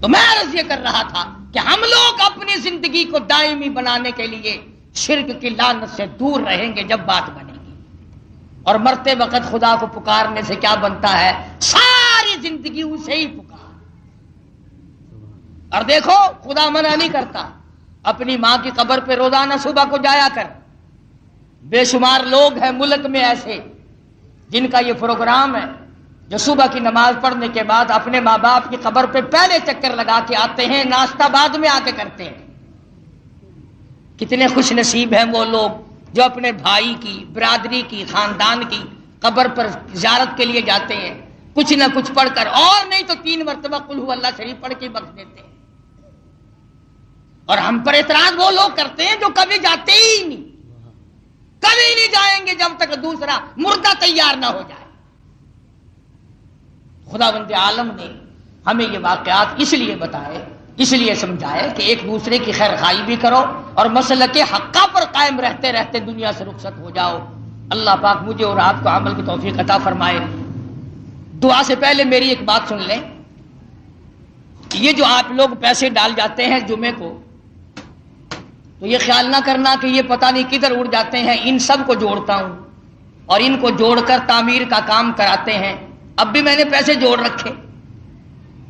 تو میں عرض یہ کر رہا تھا کہ ہم لوگ اپنی زندگی کو دائمی بنانے کے لیے شرک کی لعنت سے دور رہیں گے جب بات بنے گی، اور مرتے وقت خدا کو پکارنے سے کیا بنتا ہے؟ ساری زندگی اسے ہی پکار۔ اور دیکھو خدا منع نہیں کرتا، اپنی ماں کی قبر پہ روزانہ صبح کو جایا کر۔ بے شمار لوگ ہیں ملک میں ایسے جن کا یہ پروگرام ہے، جو صبح کی نماز پڑھنے کے بعد اپنے ماں باپ کی قبر پہ پہلے چکر لگا کے آتے ہیں، ناشتہ بعد میں آ کے کرتے ہیں۔ کتنے خوش نصیب ہیں وہ لوگ جو اپنے بھائی کی، برادری کی، خاندان کی قبر پر زیارت کے لیے جاتے ہیں، کچھ نہ کچھ پڑھ کر، اور نہیں تو 3 مرتبہ قل ہو اللہ شریف پڑھ کے بخش دیتے ہیں۔ اور ہم پر اعتراض وہ لوگ کرتے ہیں جو کبھی جاتے ہی نہیں، کبھی نہیں جائیں گے جب تک دوسرا مردہ تیار نہ ہو جائے۔ خداوند عالم نے ہمیں یہ واقعات اس لیے بتائے، اس لیے سمجھائے کہ ایک دوسرے کی خیر خواہی بھی کرو اور مسلک حقہ پر قائم رہتے رہتے دنیا سے رخصت ہو جاؤ۔ اللہ پاک مجھے اور آپ کو عمل کی توفیق عطا فرمائے۔ دعا سے پہلے میری ایک بات سن لیں، یہ جو آپ لوگ پیسے ڈال جاتے ہیں جمعے کو، تو یہ خیال نہ کرنا کہ یہ پتہ نہیں کدھر اڑ جاتے ہیں، ان سب کو جوڑتا ہوں اور ان کو جوڑ کر تعمیر کا کام کراتے ہیں۔ اب بھی میں نے پیسے جوڑ رکھے،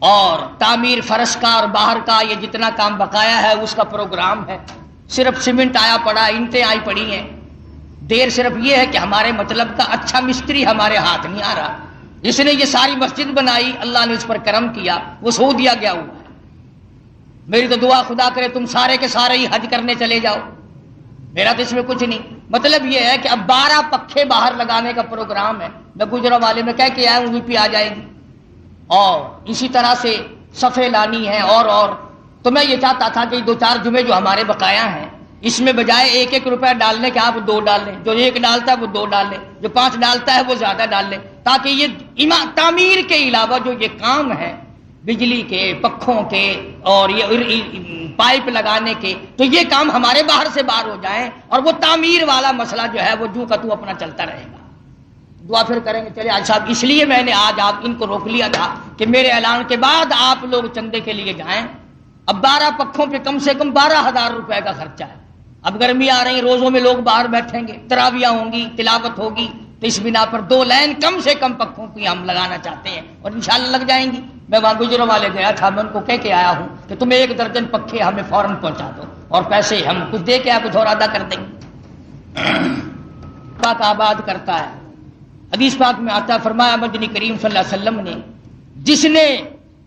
اور تعمیر فرش کا اور باہر کا یہ جتنا کام بقایا ہے اس کا پروگرام ہے۔ صرف سیمنٹ آیا پڑا، اینٹیں آئی پڑی ہیں، دیر صرف یہ ہے کہ ہمارے مطلب کا اچھا مستری ہمارے ہاتھ نہیں آ رہا۔ جس نے یہ ساری مسجد بنائی اللہ نے اس پر کرم کیا، وہ سو دیا گیا ہوا ہے۔ میری تو دعا خدا کرے تم سارے کے سارے ہی حج کرنے چلے جاؤ، میرا تو اس میں کچھ نہیں۔ مطلب یہ ہے کہ اب 12 پکھے باہر لگانے کا پروگرام ہے، میں گجرا والے میں کہہ کے آیا ہوں، وہیں پہ آ جائے گی، اور اسی طرح سے صفے لانی ہے۔ اور تو میں یہ چاہتا تھا کہ 2-4 جمعے جو ہمارے بقایا ہیں، اس میں بجائے 1-1 روپیہ ڈالنے کے آپ 2 ڈال لیں، جو 1 ڈالتا ہے وہ 2 ڈال لیں، جو 5 ڈالتا ہے وہ زیادہ ڈال لیں، تاکہ یہ تعمیر کے علاوہ جو یہ کام ہے بجلی کے، پکھوں کے اور یہ پائپ لگانے کے، تو یہ کام ہمارے باہر سے باہر ہو جائیں، اور وہ تعمیر والا مسئلہ جو ہے وہ جو کا تو اپنا چلتا رہے گا۔ دعا پھر کریں گے۔ چلے آج صاحب، اس لیے میں نے آج آپ ان کو روک لیا تھا کہ میرے اعلان کے بعد آپ لوگ چندے کے لیے جائیں۔ اب 12 پکھوں پہ کم سے کم 12,000 روپے کا خرچہ ہے۔ اب گرمی آ رہی، روزوں میں لوگ باہر بیٹھیں گے، تراویاں ہوں گی، تلاوت ہوگی، تو اس بنا پر 2 لائن کم سے کم پکھوں کی ہم لگانا چاہتے ہیں، اور انشاءاللہ لگ جائیں گی۔ میں وہاں گجروں والے گیا تھا، میں ان کو کہہ کے آیا ہوں کہ تمہیں 1 درجن پکھے ہمیں فوراً پہنچا دو، اور پیسے ہم کچھ دے کے کچھ اور ادا کر دیں گے۔ پاک آباد کرتا ہے، حدیث پاک میں آتا، فرمایا مدنی کریم صلی اللہ علیہ وسلم نے جس نے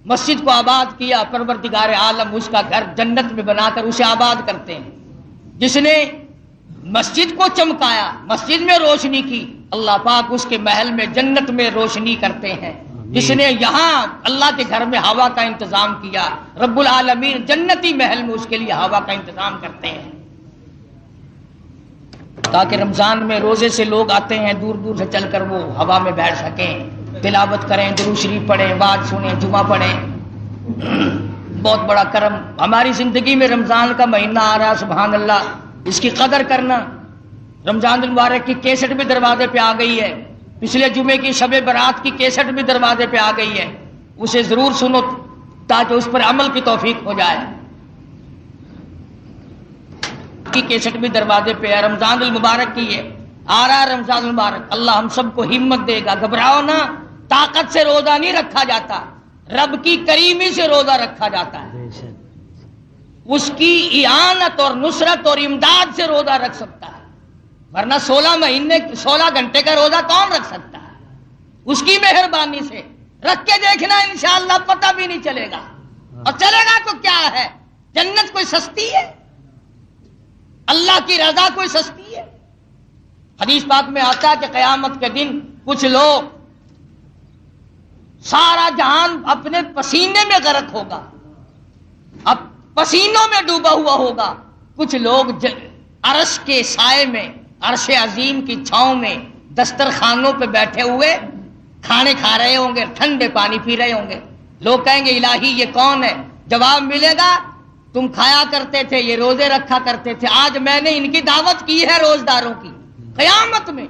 مسجد کو آباد کیا، پروردگار عالم اس کا گھر جنت میں بنا کر اسے آباد کرتے ہیں۔ جس نے مسجد کو چمکایا، مسجد میں روشنی کی، اللہ پاک اس کے محل میں جنت میں روشنی کرتے ہیں۔ جس نے یہاں اللہ کے گھر میں ہوا کا انتظام کیا، رب العالمین جنتی محل میں اس کے لیے ہوا کا انتظام کرتے ہیں، تاکہ رمضان میں روزے سے لوگ آتے ہیں دور دور سے چل کر وہ ہوا میں بیٹھ سکیں، تلاوت کریں، درود شریف پڑھیں، وعظ سنیں، جمعہ پڑھیں۔ بہت بڑا کرم ہماری زندگی میں رمضان کا مہینہ آ رہا، سبحان اللہ، اس کی قدر کرنا۔ رمضان المبارک کی کیسٹ بھی دروازے پہ آ گئی ہے، پچھلے جمعے کی شب برات کی کیسٹ بھی دروازے پہ آ گئی ہے، اسے ضرور سنو تاکہ اس پر عمل کی توفیق ہو جائے۔ کی کیسٹ بھی دروازے پہ ہے، رمضان المبارک کی ہے، آ رہا ہے رمضان المبارک۔ اللہ ہم سب کو ہمت دے گا، گھبراؤ نہ، طاقت سے روزہ نہیں رکھا جاتا، رب کی کریمی سے روزہ رکھا جاتا ہے، اس کی اعانت اور نصرت اور امداد سے روزہ رکھ سکتا ہے، ورنہ 16 گھنٹے کا روزہ کون رکھ سکتا ہے؟ اس کی مہربانی سے رکھ کے دیکھنا، انشاءاللہ پتہ بھی نہیں چلے گا، اور چلے گا تو کیا ہے؟ جنت کوئی سستی ہے؟ اللہ کی رضا کوئی سستی ہے؟ حدیث پاک میں آتا ہے کہ قیامت کے دن کچھ لوگ، سارا جہان اپنے پسینے میں غرق ہوگا، اب پسینوں میں ڈوبا ہوا ہوگا، کچھ لوگ عرش کے سائے میں، عرش عظیم کی چھاؤں میں دسترخوانوں پہ بیٹھے ہوئے کھانے کھا رہے ہوں گے، ٹھنڈے پانی پی رہے ہوں گے. لوگ کہیں گے الہی یہ کون ہے؟ جواب ملے گا تم کھایا کرتے تھے، یہ روزے رکھا کرتے تھے، آج میں نے ان کی دعوت کی ہے روزداروں کی. قیامت میں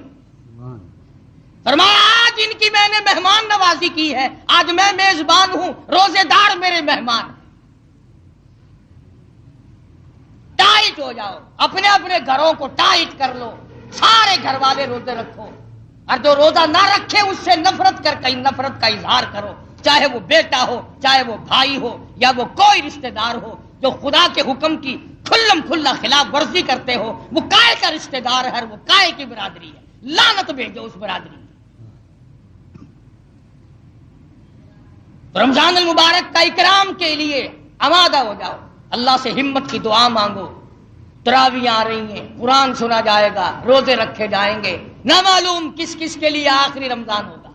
فرمایا آج ان کی میں نے مہمان نوازی کی ہے، آج میں میزبان ہوں، روزے دار میرے مہمان. ٹائٹ ہو جاؤ، اپنے اپنے گھروں کو ٹائٹ کر لو، سارے گھر والے روزے رکھو، اور جو روزہ نہ رکھے اس سے نفرت کر کہیں نفرت کا اظہار کرو، چاہے وہ بیٹا ہو، چاہے وہ بھائی ہو، یا وہ کوئی رشتہ دار ہو جو خدا کے حکم کی کھلم کھلا خلاف ورزی کرتے ہو. وہ کائے کا رشتہ دار ہے، وہ کائے کی برادری ہے، لعنت بھیجو اس برادری. رمضان المبارک کا اکرام کے لیے آمادہ ہو جاؤ، اللہ سے ہمت کی دعا مانگو. تراویح آ رہی ہیں، قرآن سنا جائے گا، روزے رکھے جائیں گے، نہ معلوم کس کس کے لیے آخری رمضان ہوگا.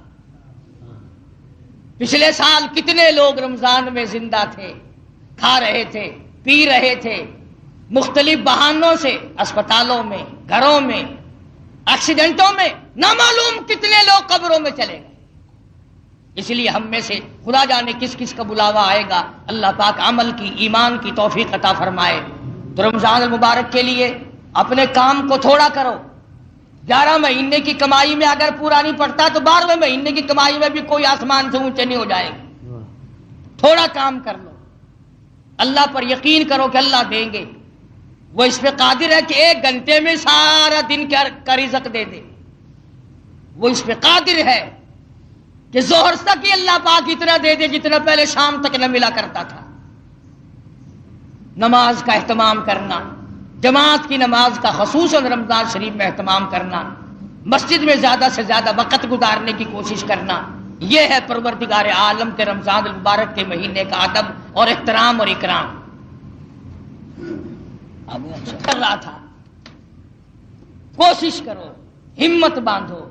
پچھلے سال کتنے لوگ رمضان میں زندہ تھے، کھا رہے تھے، پی رہے تھے، مختلف بہانوں سے اسپتالوں میں، گھروں میں، ایکسیڈنٹوں میں، نہ معلوم کتنے لوگ قبروں میں چلے گئے. اس لیے ہم میں سے خدا جانے کس کس کا بلاوا آئے گا. اللہ پاک عمل کی، ایمان کی توفیق عطا فرمائے. تو رمضان المبارک کے لیے اپنے کام کو تھوڑا کرو. 11 مہینے کی کمائی میں اگر پورا نہیں پڑتا تو 12ویں مہینے کی کمائی میں بھی کوئی آسمان سے اونچے نہیں ہو جائے گا. تھوڑا کام کر لو، اللہ پر یقین کرو کہ اللہ دیں گے. وہ اس پہ قادر ہے کہ 1 گھنٹے میں سارا دن کا رزق دے دے. وہ اس پہ قادر ہے کہ ظہر تک ہی اللہ پاک اتنا دے دے جتنا پہلے شام تک نہ ملا کرتا تھا. نماز کا اہتمام کرنا، جماعت کی نماز کا خصوصاً رمضان شریف میں اہتمام کرنا، مسجد میں زیادہ سے زیادہ وقت گزارنے کی کوشش کرنا، یہ ہے پروردگار عالم کے رمضان المبارک کے مہینے کا ادب اور احترام اور اکرام. کر رہا تھا، کوشش کرو، ہمت باندھو،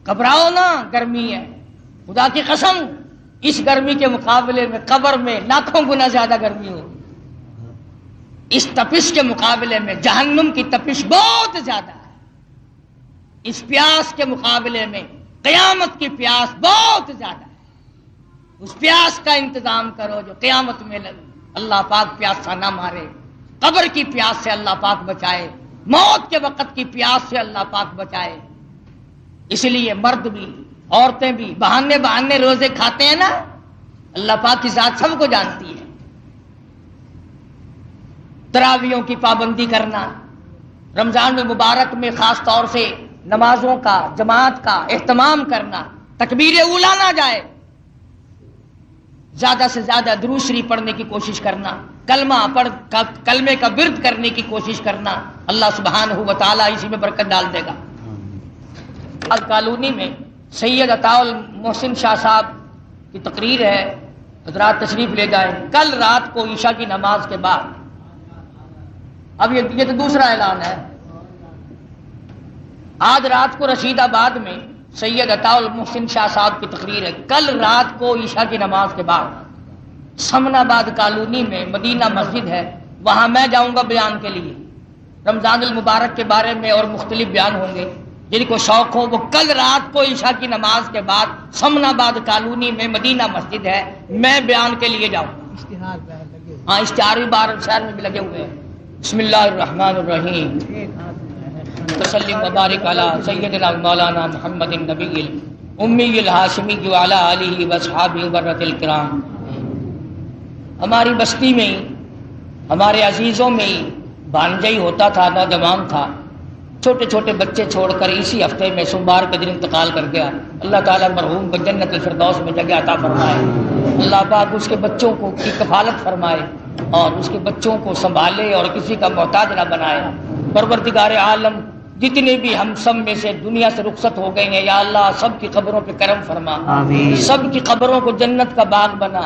گھبراؤ نہ. گرمی ہے، خدا کی قسم اس گرمی کے مقابلے میں قبر میں لاکھوں گنا زیادہ گرمی ہوگی. اس تپش کے مقابلے میں جہنم کی تپش بہت زیادہ ہے. اس پیاس کے مقابلے میں قیامت کی پیاس بہت زیادہ ہے. اس پیاس کا انتظام کرو جو قیامت میں اللہ پاک پیاسا نہ مارے. قبر کی پیاس سے اللہ پاک بچائے، موت کے وقت کی پیاس سے اللہ پاک بچائے. اس لیے مرد بھی عورتیں بھی بہانے روزے کھاتے ہیں نا، اللہ پاک کی ذات سب کو جانتی ہے. تراویحوں کی پابندی کرنا، رمضان المبارک میں خاص طور سے نمازوں کا، جماعت کا اہتمام کرنا، تکبیر اولیٰ نہ جائے، زیادہ سے زیادہ درود شریف پڑھنے کی کوشش کرنا، کلمے کا ورد کرنے کی کوشش کرنا. اللہ سبحانہ و تعالیٰ اسی میں برکت ڈال دے گا. کالونی میں سید عطا المحسن شاہ صاحب کی تقریر ہے، حضرات تشریف لے جائیں. کل رات کو عشاء کی نماز کے بعد، اب یہ تو دوسرا اعلان ہے، آج رات کو رشید آباد میں سید عطا المحسن شاہ صاحب کی تقریر ہے. کل رات کو عشاء کی نماز کے بعد سمن آباد کالونی میں مدینہ مسجد ہے، وہاں میں جاؤں گا بیان کے لیے. رمضان المبارک کے بارے میں اور مختلف بیان ہوں گے. جن کو شوق ہو وہ کل رات کو عشاء کی نماز کے بعد سمن آباد کالونی میں مدینہ مسجد ہے، میں بیان کے لیے جاؤں. ہاں اشتہار بھی باہر شہر میں بھی لگے ہوئے ہیں. بسم اللہ الرحمن الرحیم. وسلم وبارک علی سیدنا مولانا محمد النبی الامی الہاشمی وعلی آلہ واصحابہ برۃ الکرام. ہماری بستی میں ہی، ہمارے عزیزوں میں ہی بھانجا ہی ہوتا تھا، نوجوان تھا، چھوٹے چھوٹے بچے چھوڑ کر اسی ہفتے میں سوموار کے دن انتقال کر گیا. اللہ تعالیٰ مرحوم کو جنت الفردوس میں جگہ عطا فرمائے. اللہ پاک اس کے بچوں کو کی کفالت فرمائے اور اس کے بچوں کو سنبھالے اور کسی کا محتاج نہ بنائے. پروردگار عالم جتنے بھی ہم سب میں سے دنیا سے رخصت ہو گئے ہیں، یا اللہ سب کی قبروں پہ کرم فرما، سب کی قبروں کو جنت کا باغ بنا.